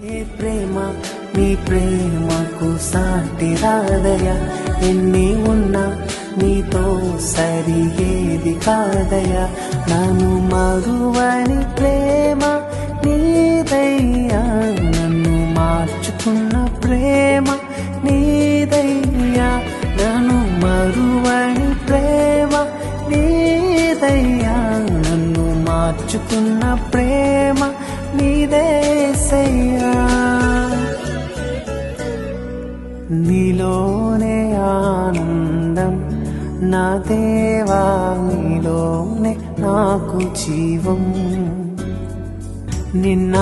ఏ ప్రేమ నీ ప్రేమకు సాటి రాదయ, ఎన్ని ఉన్నా నీతో సరిగేది కాదయ. నన్ను మరువని ప్రేమ నీదయ్యా, నన్ను మార్చుకున్న ప్రేమ నీదయ్యా. నన్ను మరువని ప్రేమ నీదయ్యా, నన్ను మార్చుకున్న ప్రేమ నీదేసయ్యా. నీలోనే ఆనందం నా దేవా, నీలోనే నాకు జీవం. నిన్న